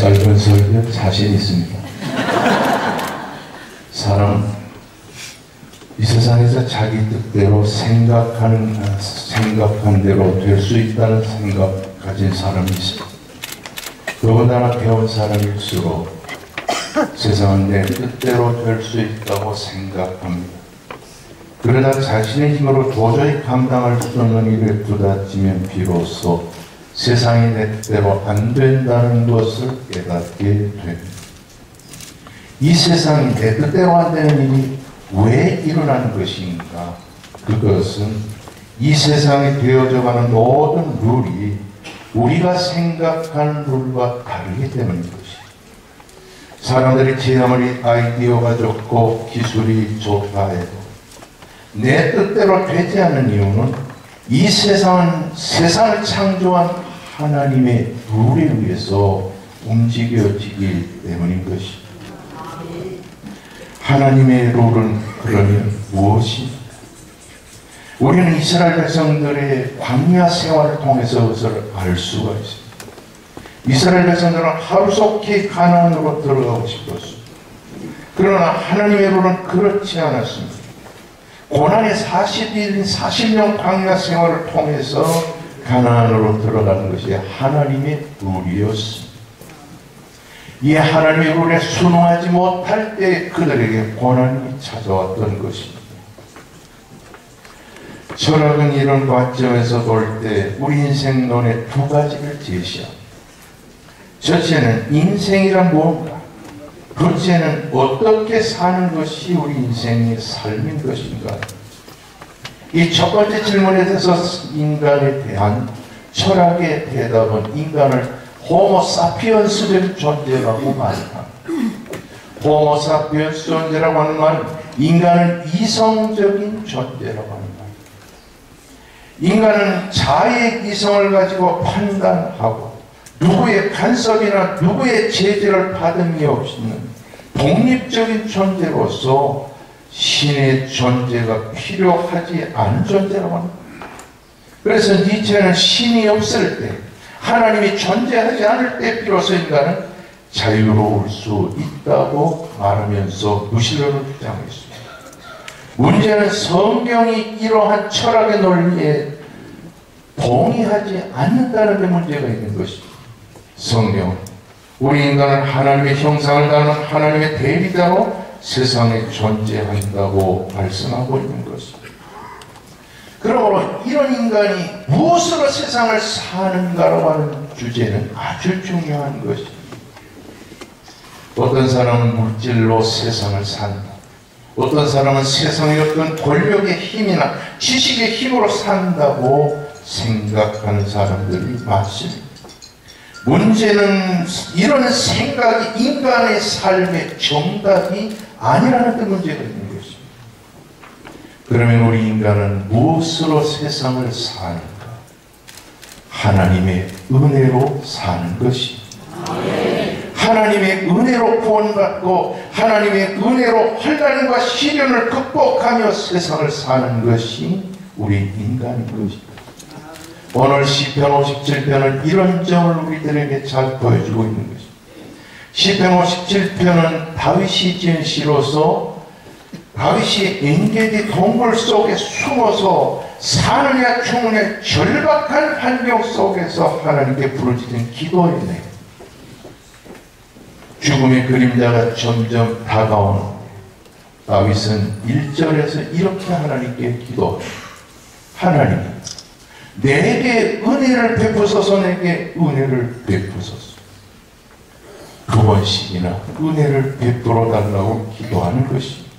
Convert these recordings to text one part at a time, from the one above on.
짧은 설교 자신 있습니다. 사람은 이 세상에서 자기 뜻대로 생각한 대로 될 수 있다는 생각 가진 사람이 있습니다. 더군다나 배운 사람일수록 세상은 내 뜻대로 될 수 있다고 생각합니다. 그러나 자신의 힘으로 도저히 감당할 수 없는 일에 부딪히면 비로소 세상이 내 뜻대로 안 된다는 것을 깨닫게 됩니다. 이 세상이 내 뜻대로 안 되는 일이 왜 일어나는 것인가? 그것은 이 세상에 되어져가는 모든 룰이 우리가 생각하는 룰과 다르기 때문인 것입니다. 사람들이 제 아무리 아이디어가 좋고 기술이 좋다 해도 내 뜻대로 되지 않는 이유는 이 세상을 창조한 하나님의 룰에 의해서 움직여지기 때문인 것입니다. 하나님의 룰은 그러면 무엇입니까? 우리는 이스라엘 백성들의 광야 생활을 통해서 그것을 알 수가 있습니다. 이스라엘 백성들은 하루속히 가나안으로 들어가고 싶었습니다. 그러나 하나님의 룰은 그렇지 않았습니다. 고난의 40년 광야 생활을 통해서 가나안으로 들어가는 것이 하나님의 룰이었습니다. 이 하나님의 룰에 순응하지 못할 때 그들에게 고난이 찾아왔던 것입니다. 철학은 이런 관점에서 볼 때 우리 인생론의 두 가지를 제시합니다. 첫째는 인생이란 무엇인가? 둘째는 어떻게 사는 것이 우리 인생의 삶인 것인가? 이 첫 번째 질문에 대해서 인간에 대한 철학의 대답은 인간을 호모사피언스적 존재라고 말합니다. 호모사피언스 존재라고 하는 말은 인간은 이성적인 존재라고 하는 말입니다. 인간은 자의 이성을 가지고 판단하고 누구의 간섭이나 누구의 제재를 받음이 없는 독립적인 존재로서 신의 존재가 필요하지 않은 존재라고 합니다. 그래서 니체는 신이 없을 때, 하나님이 존재하지 않을 때 비로소 인간은 자유로울 수 있다고 말하면서 무신론을 주장했습니다. 문제는 성경이 이러한 철학의 논리에 동의하지 않는다는 데 문제가 있는 것입니다. 성경, 우리 인간은 하나님의 형상을 다하는 하나님의 대리자로 세상에 존재한다고 말씀하고 있는 것입니다. 그러므로 이런 인간이 무엇으로 세상을 사는가라고 하는 주제는 아주 중요한 것입니다. 어떤 사람은 물질로 세상을 산다. 어떤 사람은 세상의 어떤 권력의 힘이나 지식의 힘으로 산다고 생각하는 사람들이 많습니다. 문제는 이런 생각이 인간의 삶의 정답이 아니라는 데 문제가 있는 것입니다. 그러면 우리 인간은 무엇으로 세상을 사는가? 하나님의 은혜로 사는 것입니다. 하나님의 은혜로 구원받고 하나님의 은혜로 환난과 시련을 극복하며 세상을 사는 것이 우리 인간인 것입니다. 오늘 시편 57편은 이런 점을 우리들에게 잘 보여주고 있는 것입니다. 시편 57편은 다윗이 지은 시로서 다윗이 엔게디 동굴 속에 숨어서 사느냐 죽느냐 절박한 환경 속에서 하나님께 부르짖은 기도의 내용. 죽음의 그림자가 점점 다가오는 다윗은 1절에서 이렇게 하나님께 기도합니다. 하나님, 내게 은혜를 베푸소서. 내게 은혜를 베푸소서. 두 번씩이나 은혜를 베풀어 달라고 기도하는 것입니다.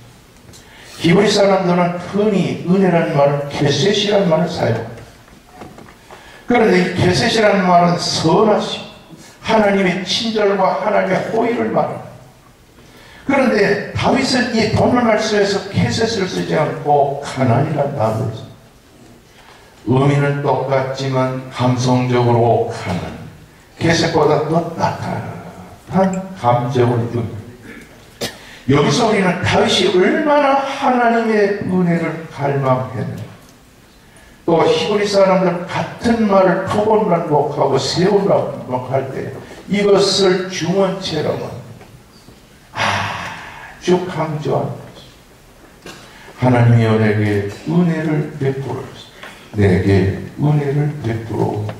히브리 사람들은 흔히 은혜라는 말을 케셋이라는 말을 사용합니다. 그런데 이 케셋이라는 말은 선하심, 하나님의 친절과 하나님의 호의를 말합니다. 그런데 다윗은 이 본문 말씀에서 케셋을 쓰지 않고 가난이라는 단어를 씁니다. 의미는 똑같지만 감성적으로 가난, 케셋보다 더 따뜻한 감정을 줍니다. 여기서 우리는 다윗이 얼마나 하나님의 은혜를 갈망했는가. 또 히브리 사람들은 같은 말을 두 번 반복하고 세 번 반복할 때 이것을 중원체라고 합니다. 아주 강조한 거죠. 하나님이 내게 은혜를 베풀어 주셨습니다. 내게 은혜를 베풀어 주셨습니다.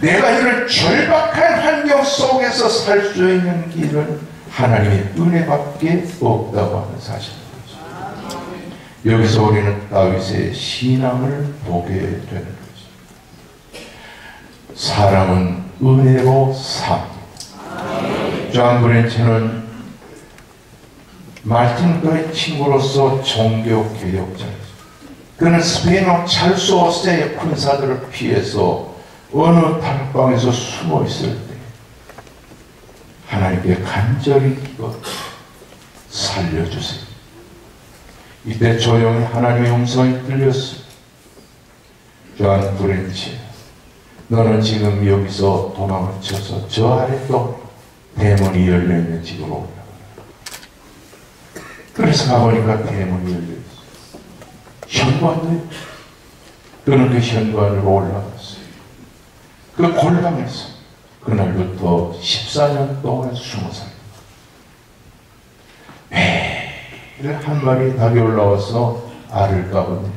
내가 이런 절박한 환경 속에서 살 수 있는 길은 하나님의 은혜밖에 없다고 하는 사실입니다. 여기서 우리는 다윗의 신앙을 보게 되는 거죠. 사람은 은혜로 삽니다. 존 브랜치는 마틴 루터의 친구로서 종교개혁자였습니다. 그는 스페인어 찰스 오세의 군사들을 피해서 어느 다락방에서 숨어 있을 때 하나님께 간절히 기도 살려주세요. 이때 조용히 하나님의 음성이 들렸습니다. 존 브랜치, 너는 지금 여기서 도망을 쳐서 저 아래 또 대문이 열려있는 집으로 올라가. 그래서 가보니까 대문이 열려있어요. 현관도요. 그는 그 현관으로 올라갔어요. 그 골방에서 그날부터 14년 동안 숨어 살고 매일 한 마리 닭이 올라와서 알을 까보니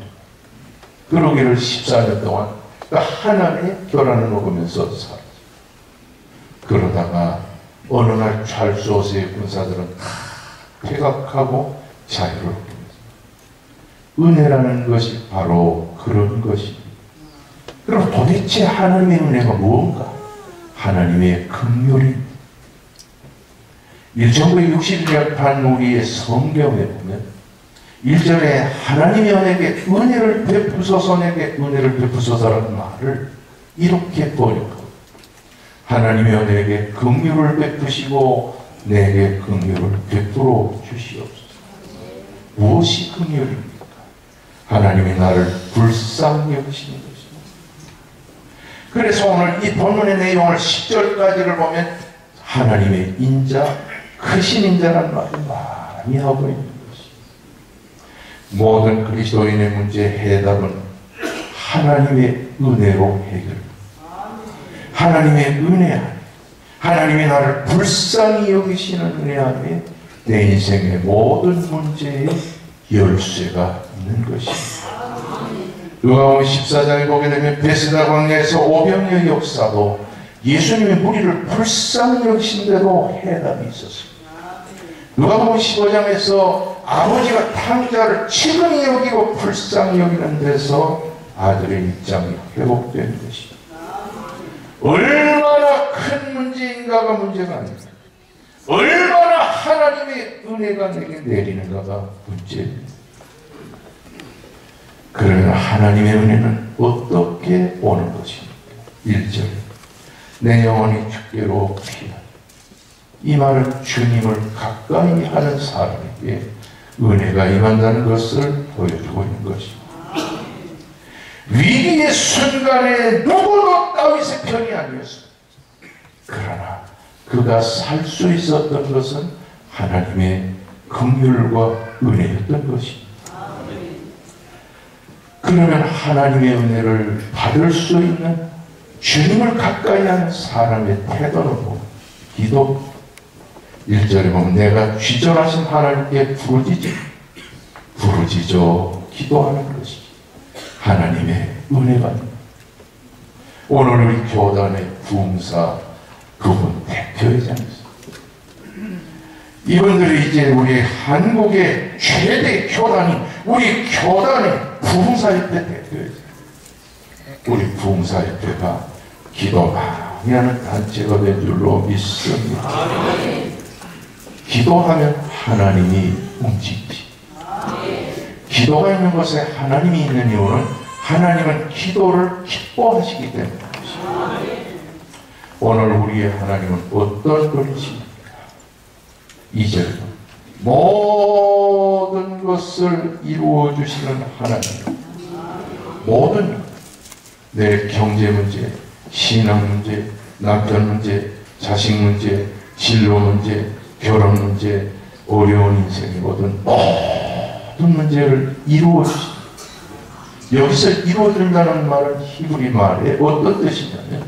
그러기를 14년 동안 그 하나의 계란을 먹으면서 살았어요. 그러다가 어느 날 찰스 오세의 군사들은 다 퇴각하고 자유를 얻게 됐습니다. 은혜라는 것이 바로 그런 것입니다. 그럼 도대체 하나님의 은혜가 무엇인가? 하나님의 긍휼입니다. 1961년 우리의 성경에 보면 1절에 하나님이 내게 은혜를 베푸소서 내게 은혜를 베푸소서라는 말을 이렇게 번역합니다. 하나님이 내게 긍휼을 베푸시고 내게 긍휼을 베풀어 주시옵소서. 무엇이 긍휼입니까? 하나님이 나를 불쌍히 여기시는 것입니다. 그래서 오늘 이 본문의 내용을 10절까지를 보면 하나님의 인자, 크신 인자라는 말을 많이 하고 있는 것입니다. 모든 그리스도인의 문제의 해답은 하나님의 은혜로 해결됩니다. 하나님의 은혜 안에, 하나님이 나를 불쌍히 여기시는 은혜 안에 내 인생의 모든 문제의 열쇠가 있는 것입니다. 누가복음 14장에 보게 되면 베세다 광야에서 오병이어의 역사도 예수님이 무리를 불쌍히 여기신 대로 해답이 있었습니다. 누가복음 15장에서 아버지가 탕자를 치근히 여기고 불쌍히 여기는 데서 아들의 입장이 회복된 것입니다. 얼마나 큰 문제인가가 문제가 아닙니다. 얼마나 하나님의 은혜가 내게 내리는가가 문제입니다. 그러면 하나님의 은혜는 어떻게 오는 것입니까? 1절 내 영혼이 주께로 피하리. 이 말은 주님을 가까이 하는 사람에게 은혜가 임한다는 것을 보여주고 있는 것입니다. 위기의 순간에 누구도 다윗의 편이 아니었습니다. 그러나 그가 살 수 있었던 것은 하나님의 긍휼과 은혜였던 것입니다. 그러면 하나님의 은혜를 받을 수 있는 주님을 가까이 하는 사람의 태도는 뭐? 기도. 1절에 보면 내가 쥐절하신 하나님께 부르짖어 기도하는 것이 하나님의 은혜가. 오늘 우리 교단의 부흥사 두 분 대표회장이었습니다. 이분들이 이제 우리 한국의 최대 교단이 우리 교단의 부흥사협회 대표회장. 우리 부흥사협회가 기도 많이 하는 단체가 된 줄로 믿습니다. 기도하면 하나님이 움직이지. 기도가 있는 곳에 하나님이 있는 이유는 하나님은 기도를 기뻐하시기 때문입니다. 오늘 우리의 하나님은 어떤 분이십니까? 2절 모든 것을 이루어 주시는 하나님. 모든 내 경제 문제, 신앙 문제, 남편 문제, 자식 문제, 진로 문제, 결혼 문제, 어려운 인생의 모든 문제를 이루어 주십니다. 여기서 이루어진다는 말은 히브리 말에 어떤 뜻이냐면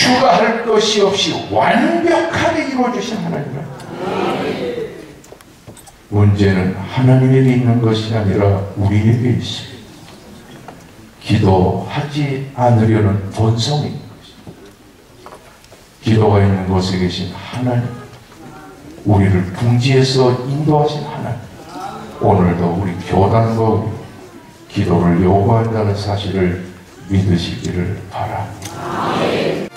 추가할 것이 없이 완벽하게 이루어주신 하나님은 문제는 하나님에게 있는 것이 아니라 우리에게 있습니다. 기도하지 않으려는 본성이 있는 것입니다. 기도가 있는 곳에 계신 하나님, 우리를 궁지에서 인도하신 하나님, 오늘도 우리 교단과 우리 기도를 요구한다는 사실을 믿으시기를 바랍니다.